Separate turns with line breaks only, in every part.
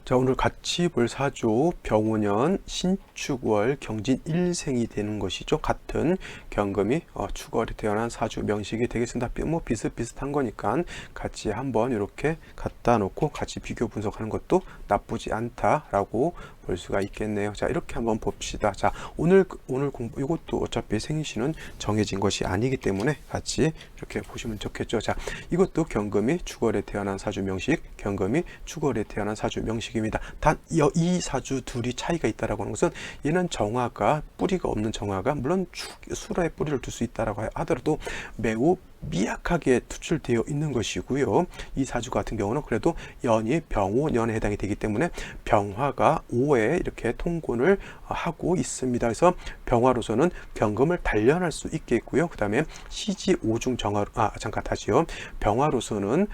자, 오늘 같이 볼 사주 병오년 신축월 경진 일생이 되는 것이죠. 같은 경금이 축월에 태어난 사주 명식이 되겠습니다. 뭐 비슷비슷한 거니까 같이 한번 이렇게 갖다 놓고 같이 비교 분석하는 것도 나쁘지 않다라고 볼 수가 있겠네요. 자, 이렇게 한번 봅시다. 자, 오늘 공부 이것도 어차피 생시는 정해진 것이 아니기 때문에 같이 이렇게 보시면 좋겠죠. 자, 이것도 경금이 축월에 태어난 사주 명식, 경금이 축월에 태어난 사주 명식입니다. 단 이 사주 둘이 차이가 있다라고 하는 것은 얘는 정화가 뿌리가 없는 정화가 물론 수라에 뿌리를 둘 수 있다라고 하더라도 매우 미약하게 투출되어 있는 것이고요. 이 사주 같은 경우는 그래도 연이 병오년에 해당이 되기 때문에 병화가 5에 이렇게 통곤을 하고 있습니다. 그래서 병화로서는 경금을 단련할 수 있겠고요. 그 다음에 시지 오중 정화, 잠깐 다시요. 병화로서는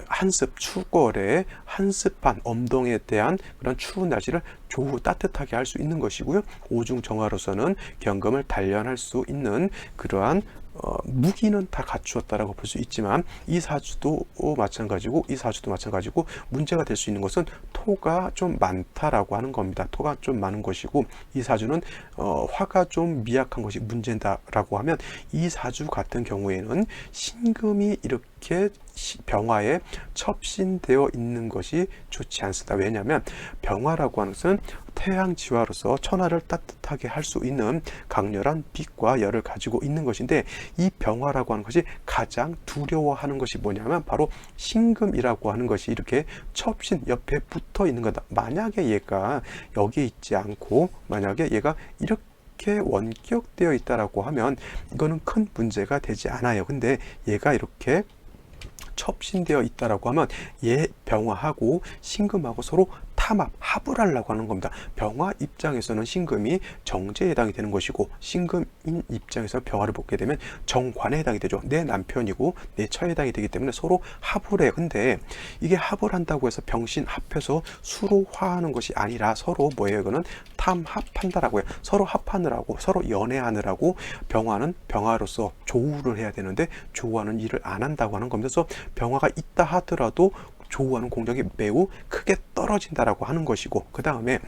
한습 축월에 한습한 엄동에 대한 그런 추운 날씨를 조후 따뜻하게 할 수 있는 것이고요. 오중 정화로서는 경금을 단련할 수 있는 그러한 무기는 다 갖추었다라고 볼 수 있지만 이 사주도 마찬가지고 문제가 될 수 있는 것은 토가 좀 많다라고 하는 겁니다. 토가 좀 많은 것이고 이 사주는 화가 좀 미약한 것이 문제다라고 하면 이 사주 같은 경우에는 신금이 이렇게 병화에 첩신되어 있는 것이 좋지 않습니다. 왜냐하면 병화라고 하는 것은 태양지화로서 천하를 따뜻하게 할 수 있는 강렬한 빛과 열을 가지고 있는 것인데 이 병화라고 하는 것이 가장 두려워하는 것이 뭐냐면 바로 신금이라고 하는 것이 이렇게 첩신 옆에 붙어 있는 거다. 만약에 얘가 여기 있지 않고 만약에 얘가 이렇게 원격되어 있다라고 하면 이거는 큰 문제가 되지 않아요. 근데 얘가 이렇게 첩신되어 있다라고 하면 얘 병화하고 신금하고 서로 합을 하려고 하는 겁니다. 병화 입장에서는 신금이 정제에 해당이 되는 것이고 신금인 입장에서 병화를 보게 되면 정관에 해당이 되죠. 내 남편이고 내 처에 해당이 되기 때문에 서로 합을 해요. 근데 이게 합을 한다고 해서 병신 합해서 수로 화하는 것이 아니라 서로 뭐예요? 이거는 탐합한다라고 해요. 서로 합하느라고 서로 연애하느라고 병화는 병화로서 조우를 해야 되는데 조우하는 일을 안 한다고 하는 겁니다. 그래서 병화가 있다 하더라도 조우하는 공력이 매우 크게 떨어진다라고 하는 것이고 그 다음에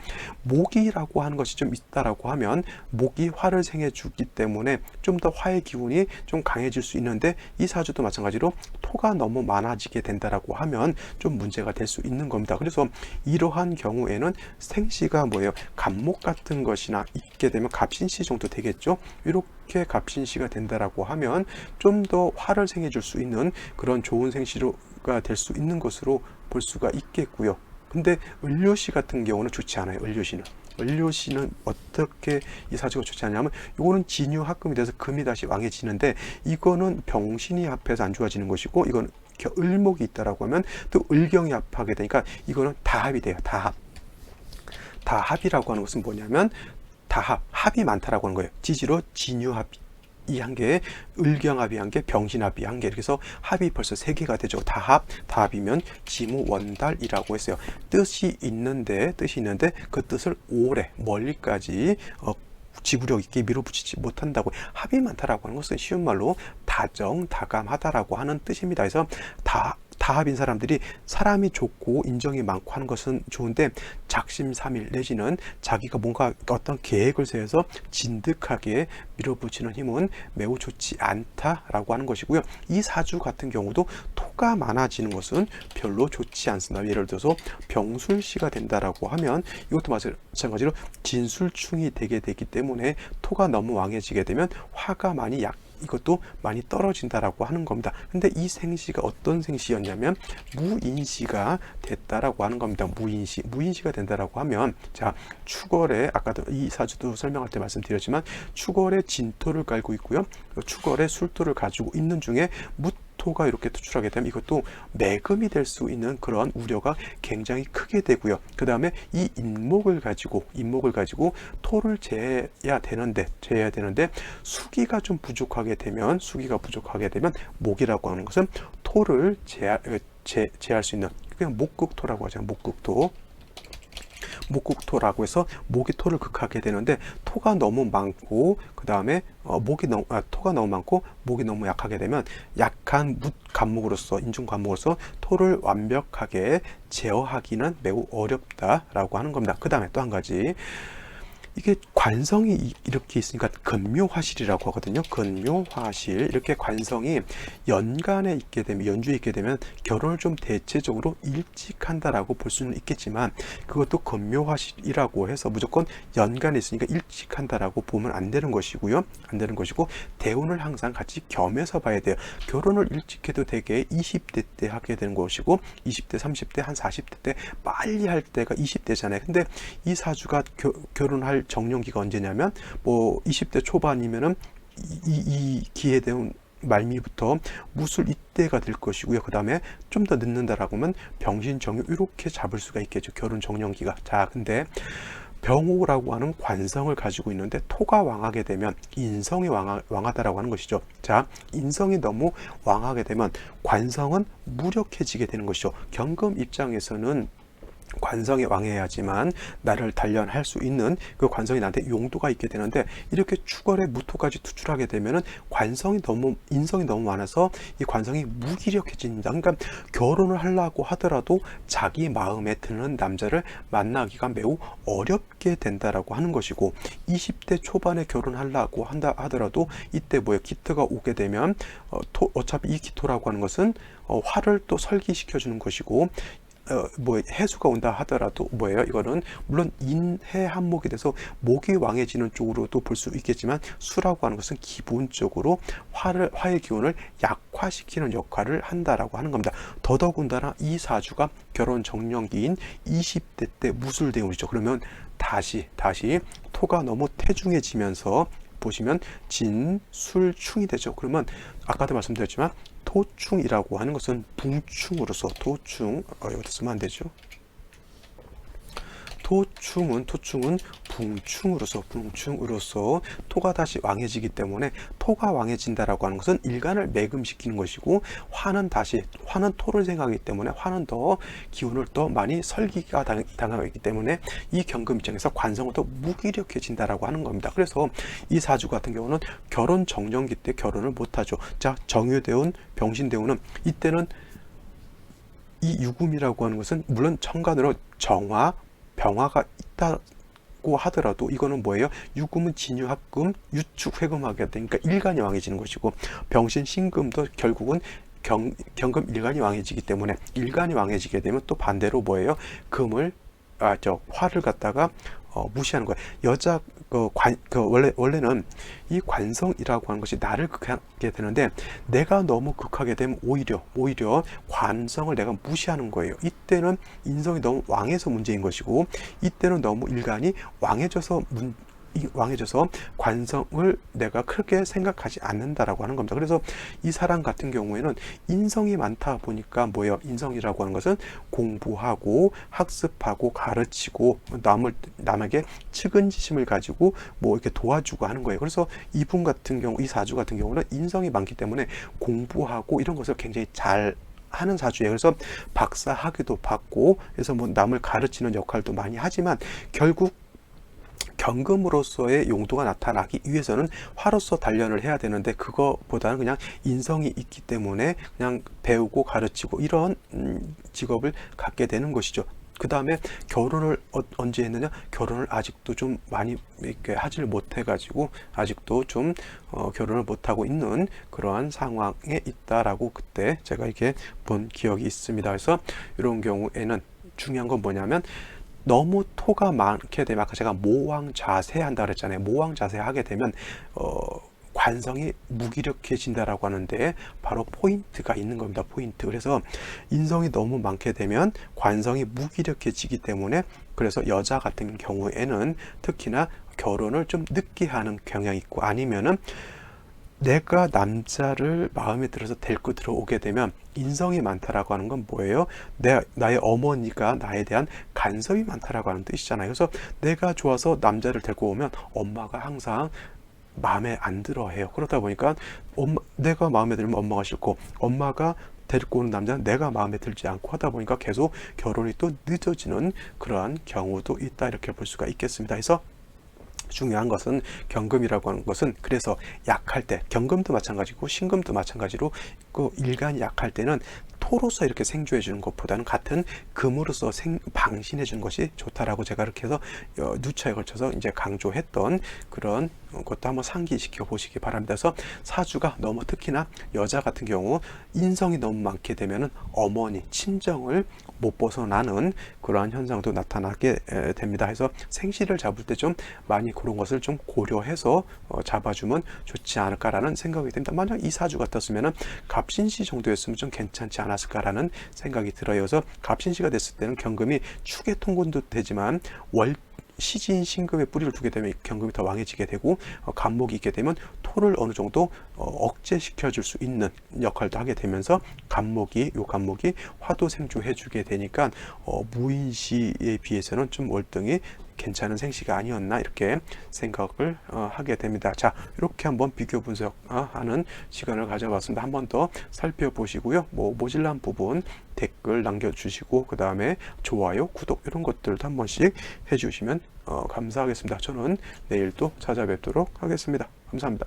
목이라고 하는 것이 좀 있다라고 하면 목이 화를 생해 주기 때문에 좀 더 화의 기운이 좀 강해질 수 있는데 이 사주도 마찬가지로 토가 너무 많아지게 된다라고 하면 좀 문제가 될 수 있는 겁니다. 그래서 이러한 경우에는 생시가 뭐예요? 갑목 같은 것이나 있게 되면 갑신시 정도 되겠죠. 이렇게 갑신시가 된다라고 하면 좀 더 화를 생해 줄 수 있는 그런 좋은 생시로 될 수 있는 것으로 볼 수가 있겠고요. 근데 을료시 같은 경우는 좋지 않아요. 을료시는 어떻게 이 사주가 좋지 않냐면 이거는 진유합금이 돼서 금이 다시 왕해지는데 이거는 병신이 합해서 안 좋아지는 것이고 이거는 을목이 있다라고 하면 또 을경이 합하게 되니까 이거는 다합이 돼요. 다합이라고 하는 것은 뭐냐면 합이 많다라고 하는 거예요. 지지로 진유합 이 한 개에 을경합이 한 개, 병신합이 한 개, 이렇게 해서 합이 벌써 3개가 되죠. 다합이면 지무원달이라고 했어요. 뜻이 있는데 그 뜻을 오래 멀리까지 지구력 있게 밀어붙이지 못한다고. 합이 많다라고 하는 것은 쉬운 말로 다정다감하다라고 하는 뜻입니다. 그래서 다합인 사람들이 사람이 좋고 인정이 많고 하는 것은 좋은데 작심삼일 내지는 자기가 뭔가 어떤 계획을 세워서 진득하게 밀어붙이는 힘은 매우 좋지 않다라고 하는 것이고요. 이 사주 같은 경우도 토가 많아지는 것은 별로 좋지 않습니다. 예를 들어서 병술시가 된다라고 하면 이것도 마찬가지로 진술충이 되게 되기 때문에 토가 너무 왕해지게 되면 화가 이것도 많이 떨어진다라고 하는 겁니다. 근데 이 생시가 어떤 생시였냐면 무인시가 됐다라고 하는 겁니다. 무인시가 된다라고 하면 자, 축월에 아까도 이 사주도 설명할 때 말씀드렸지만 축월에 진토를 깔고 있고요. 축월에 술토를 가지고 있는 중에 토가 이렇게 투출하게 되면 이것도 매금이 될 수 있는 그런 우려가 굉장히 크게 되고요. 그 다음에 이 인목을 가지고 토를 재야 되는데 수기가 부족하게 되면 목이라고 하는 것은 토를 제할 수 있는 그냥 목극토라고 하잖아요. 목국토라고 해서 목이 토를 극하게 되는데, 토가 너무 많고 그 다음에 토가 너무 많고 목이 너무 약하게 되면 약한 뭇간목으로서, 인중간목으로서 토를 완벽하게 제어하기는 매우 어렵다라고 하는 겁니다. 그 다음에 또 한 가지, 이게 관성이 이렇게 있으니까 근묘화실이라고 하거든요. 근묘화실, 이렇게 관성이 연간에 있게 되면, 연주에 있게 되면 결혼을 좀 대체적으로 일찍 한다라고 볼 수는 있겠지만, 그것도 근묘화실이라고 해서 무조건 연간에 있으니까 일찍 한다라고 보면 안 되는 것이고요. 안 되는 것이고, 대운을 항상 같이 겸해서 봐야 돼요. 결혼을 일찍 해도 되게 20대 때 하게 되는 것이고, 20대, 30대, 한 40대 때 빨리 할 때가 20대잖아요. 근데 이 사주가 결혼할 정년기가 언제냐면, 뭐 20대 초반이면은 이 기해대운 말미부터 무술 이때가 될 것이고요. 그 다음에 좀 더 늦는다라고 하면 병신 정유, 이렇게 잡을 수가 있겠죠. 결혼 정년기가. 자, 근데 병호라고 하는 관성을 가지고 있는데, 토가 왕하게 되면 인성이 왕하다라고 하는 것이죠. 자, 인성이 너무 왕하게 되면 관성은 무력해지게 되는 것이죠. 경금 입장에서는 관성이 왕해야지만 나를 단련할 수 있는 그 관성이 나한테 용도가 있게 되는데, 이렇게 축월에 무토까지 투출하게 되면은 인성이 너무 많아서 이 관성이 무기력해진다. 그러니까 결혼을 하려고 하더라도 자기 마음에 드는 남자를 만나기가 매우 어렵게 된다라고 하는 것이고, 20대 초반에 결혼하려고 한다 하더라도 이때 기토가 오게 되면 어차피 이 기토라고 하는 것은 화를 또 설기시켜 주는 것이고, 해수가 온다 하더라도 이거는 물론 인해 한목이 돼서 목이 왕해지는 쪽으로도 볼 수 있겠지만, 수라고 하는 것은 기본적으로 화의 기운을 약화시키는 역할을 한다라고 하는 겁니다. 더더군다나 이 사주가 결혼 정년기인 20대 때 무술대운이죠. 그러면 다시 토가 너무 태중해지면서 보시면 진술충이 되죠. 그러면 아까도 말씀드렸지만 토충이라고 하는 것은 붕충으로서, 여기다 쓰면 안 되죠. 토충은 붕충으로서 토가 다시 왕해지기 때문에, 토가 왕해진다라고 하는 것은 일간을 매금시키는 것이고, 화는 토를 생각하기 때문에 화는 더 기운을 더 많이 설기가 당하기 때문에 이 경금 입장에서 관성은 더 무기력해진다라고 하는 겁니다. 그래서 이 사주 같은 경우는 결혼 정년기 때 결혼을 못하죠. 자, 정유대운, 병신대운은 이때는 이 유금이라고 하는 것은 물론 천간으로 정화, 병화가 있다고 하더라도 이거는 유금은 진유합금, 유축 회금하게 되니까 일간이 왕해지는 것이고, 병신 신금도 결국은 경금 일간이 왕해지기 때문에, 일간이 왕해지게 되면 또 반대로 화를 갖다가 무시하는 거예요. 원래는 이 관성이라고 하는 것이 나를 극하게 되는데, 내가 너무 극하게 되면 오히려 관성을 내가 무시하는 거예요. 이때는 인성이 너무 왕해서 문제인 것이고, 이때는 너무 일간이 왕해져서 관성을 내가 크게 생각하지 않는다라고 하는 겁니다. 그래서 이 사람 같은 경우에는 인성이 많다 보니까 인성이라고 하는 것은 공부하고 학습하고 가르치고 남에게 측은지심을 가지고 이렇게 도와주고 하는 거예요. 그래서 이분 같은 경우, 이 사주 같은 경우는 인성이 많기 때문에 공부하고 이런 것을 굉장히 잘 하는 사주예요. 그래서 박사 학위도 받고, 그래서 남을 가르치는 역할도 많이 하지만, 결국 경금으로서의 용도가 나타나기 위해서는 화로서 단련을 해야 되는데, 그거보다는 그냥 인성이 있기 때문에 그냥 배우고 가르치고 이런 직업을 갖게 되는 것이죠. 그 다음에 결혼을 언제 했느냐? 결혼을 아직도 좀 많이 이렇게 하지를 못해가지고 아직도 좀 결혼을 못하고 있는 그러한 상황에 있다라고 그때 제가 이렇게 본 기억이 있습니다. 그래서 이런 경우에는 중요한 건 뭐냐면, 너무 토가 많게 되면, 아까 제가 모왕자세 한다 그랬잖아요. 모왕자세 하게 되면 관성이 무기력해진다라고 하는데, 바로 포인트가 있는 겁니다. 포인트. 그래서 인성이 너무 많게 되면 관성이 무기력해지기 때문에, 그래서 여자 같은 경우에는 특히나 결혼을 좀 늦게 하는 경향이 있고, 아니면은 내가 남자를 마음에 들어서 데리고 들어오게 되면, 인성이 많다라고 하는 건 나의 어머니가 나에 대한 간섭이 많다라고 하는 뜻이잖아요. 그래서 내가 좋아서 남자를 데리고 오면 엄마가 항상 마음에 안 들어 해요. 그러다 보니까 내가 마음에 들면 엄마가 싫고, 엄마가 데리고 오는 남자는 내가 마음에 들지 않고 하다 보니까 계속 결혼이 또 늦어지는 그러한 경우도 있다, 이렇게 볼 수가 있겠습니다. 그래서 중요한 것은 경금이라고 하는 것은, 그래서 약할 때, 경금도 마찬가지고 신금도 마찬가지로 그 일간이 약할 때는 토로서 이렇게 생조해 주는 것보다는 같은 금으로서 방신해 주는 것이 좋다라고 제가 이렇게 해서 누차에 걸쳐서 이제 강조했던 그런 것도 한번 상기시켜 보시기 바랍니다. 그래서 사주가 너무, 특히나 여자 같은 경우 인성이 너무 많게 되면은 어머니, 친정을 못 벗어나는 그러한 현상도 나타나게 됩니다. 그래서 생시를 잡을 때 좀 많이 그런 것을 좀 고려해서 잡아주면 좋지 않을까라는 생각이 듭니다. 만약 이 사주 같았으면은 갑신시 정도였으면 좀 괜찮지 않았을까라는 생각이 들어요. 그래서 갑신시가 됐을 때는 경금이 축의 통근도 되지만 시진 신금에 뿌리를 두게 되면 경금이 더 왕해지게 되고, 간목이 있게 되면 토를 어느 정도 억제시켜 줄 수 있는 역할도 하게 되면서 간목이 화도 생조해 주게 되니까 무인시에 비해서는 좀 월등히 괜찮은 생시가 아니었나, 이렇게 생각을 하게 됩니다. 자, 이렇게 한번 비교 분석하는 시간을 가져봤습니다. 한 번 더 살펴보시고요. 모질란 부분 댓글 남겨주시고, 그 다음에 좋아요, 구독 이런 것들도 한 번씩 해주시면 감사하겠습니다. 저는 내일 또 찾아뵙도록 하겠습니다. 감사합니다.